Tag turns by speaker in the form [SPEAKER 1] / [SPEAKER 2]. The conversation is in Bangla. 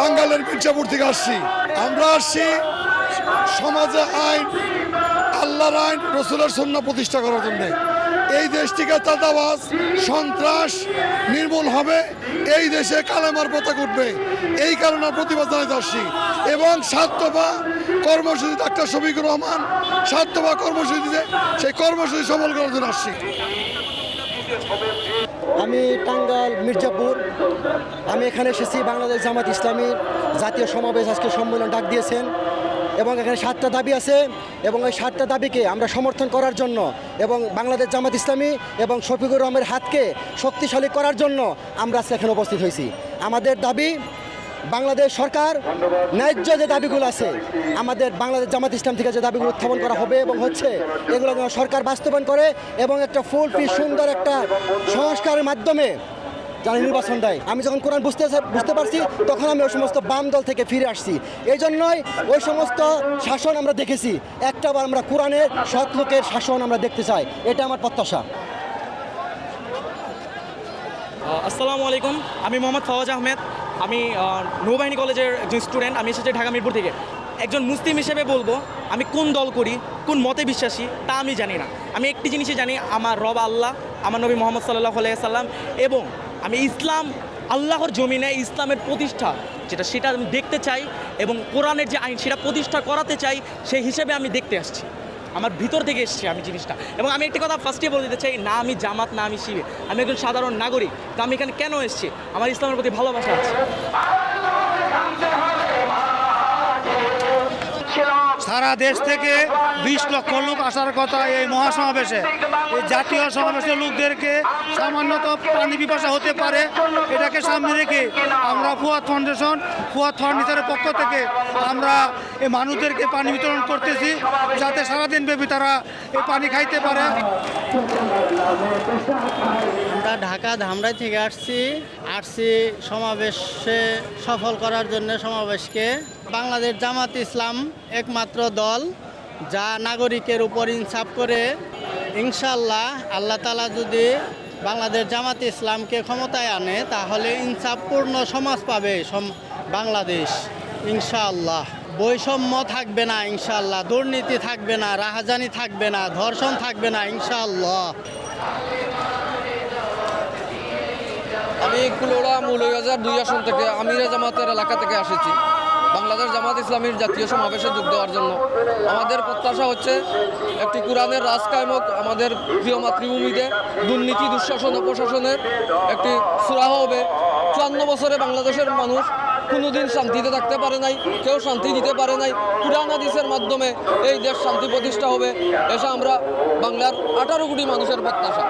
[SPEAKER 1] টাঙ্গাইলের মির্জাপুর থেকে আসছি। আমরা আসছি সমাজে আইন, আল্লাহর আইন, রসুলের সুন্নাহ প্রতিষ্ঠা করার জন্য। এই দেশ থেকে চাঁদাবাজ, সন্ত্রাস নির্মূল হবে, এই দেশে কালেমার পতাকা উঠবে। এই কারণে প্রতিবাদ জানাতে আসছি। এবং স্বার্থবা কর্মসূচি ডাক্তার শফিকুর রহমান স্বার্থবা কর্মসূচিতে সেই কর্মসূচি সফল করার জন্য আসছি।
[SPEAKER 2] আমি টাঙ্গাইল মির্জাপুর। আমি এখানে এসেছি বাংলাদেশ জামাত ইসলামীর জাতীয় সমাবেশ আজকে সম্মেলন ডাক দিয়েছেন এবং এখানে 7টা দাবি আছে এবং এই 7টা দাবিকে আমরা সমর্থন করার জন্য এবং বাংলাদেশ জামাত ইসলামী এবং শফিকুর রহমানের হাতকে শক্তিশালী করার জন্য আমরা আজকে এখানে উপস্থিত হয়েছি। আমাদের দাবি, বাংলাদেশ সরকার ন্যায্য যে দাবিগুলো আছে, আমাদের বাংলাদেশ জামাত ইসলাম থেকে যে দাবিগুলো উত্থাপন করা হবে এবং হচ্ছে, এগুলো যেন সরকার বাস্তবায়ন করে এবং একটা ফুলফি সুন্দর একটা সংস্কারের মাধ্যমে যারা নির্বাচন দেয়। আমি যখন কোরআন বুঝতে পারছি তখন আমি ওই সমস্ত বাম দল থেকে ফিরে আসছি। এই জন্যই ওই সমস্ত শাসন আমরা দেখেছি, একটাবার আমরা কোরআনের সৎ লোকের শাসন আমরা দেখতে চাই, এটা আমার প্রত্যাশা।
[SPEAKER 3] আসসালামু আলাইকুম, আমি মোহাম্মদ ফওয়াজ আহমেদ। আমি নৌবাহিনী কলেজের একজন স্টুডেন্ট। আমি এসেছি ঢাকা মিরপুর থেকে। একজন মুসলিম হিসেবে বলবো, আমি কোন দল করি, কোন মতে বিশ্বাসী তা আমি জানি না। আমি একটি জিনিসই জানি, আমার রব আল্লাহ, আমার নবী মোহাম্মদ সাল্লাল্লাহু আলাইহি সাল্লাম, এবং আমি ইসলাম, আল্লাহর জমিনে ইসলামের প্রতিষ্ঠা সেটা আমি দেখতে চাই এবং কোরআনের যে আইন সেটা প্রতিষ্ঠা করাতে চাই, সেই হিসেবে আমি দেখতে আসছি। আমার ভিতর থেকে এসেছি আমি জিনিসটা। এবং আমি একটি কথা ফার্স্টে বলে দিতে চাই, না আমি জামাত, না আমি শিবির, আমি একজন সাধারণ নাগরিক। তো আমি এখানে কেন এসেছি? আমার ইসলামের প্রতি ভালোবাসা আছে।
[SPEAKER 4] সারা দেশ থেকে 20 লক্ষ লোক আসার কথা এই মহাসমাবেশে। এই জাতীয় সমাবেশের লোকদেরকে সামান্যত পানি পিপাসা হতে পারে, এটাকে সামনে রেখে আমরা ফুয়াদ ফাউন্ডেশন, ফুয়াদ ফার্নিচারের পক্ষ থেকে আমরা এই মানুষদেরকে পানি বিতরণ করতেছি, যাতে সারাদিন ব্যাপী তারা এই পানি খাইতে পারে।
[SPEAKER 5] আমরা ঢাকা ধামরাই থেকে আসছি সমাবেশে সফল করার জন্য। সমাবেশকে বাংলাদেশ জামাত ইসলাম একমাত্র দল যা নাগরিকের উপর ইনসাফ করে। ইনশাআল্লাহ আল্লাহ তাআলা যদি বাংলাদেশ জামাত ইসলামকে ক্ষমতায় আনে, তাহলে ইনসাফপূর্ণ সমাজ পাবে বাংলাদেশ ইনশাআল্লাহ। বৈষম্য থাকবে না ইনশাআল্লাহ, দুর্নীতি থাকবে না, রাহাজানি থাকবে না, ধর্ষণ থাকবে না ইনশাআল্লাহ।
[SPEAKER 6] আমি কুলোড়া মৌলভীবাজার 2 আসন থেকে আমিরা জামাতের এলাকা থেকে এসেছি বাংলাদেশ জামাত ইসলামীর জাতীয় সমাবেশে যোগ দেওয়ার জন্য। আমাদের প্রত্যাশা হচ্ছে একটি কোরআনের রাজ কায়েম হোক আমাদের প্রিয় মাতৃভূমিতে। দুর্নীতি, দুঃশাসন, অপশাসনের একটি সুরাহা হবে। 54 বছরে বাংলাদেশের মানুষ কোনোদিন শান্তিতে থাকতে পারে নাই, কেউ শান্তি দিতে পারে নাই। কুরআন হাদিসের মাধ্যমে এই দেশ শান্তি প্রতিষ্ঠা হবে, এসে আমরা বাংলার 18 কোটি মানুষের প্রত্যাশা।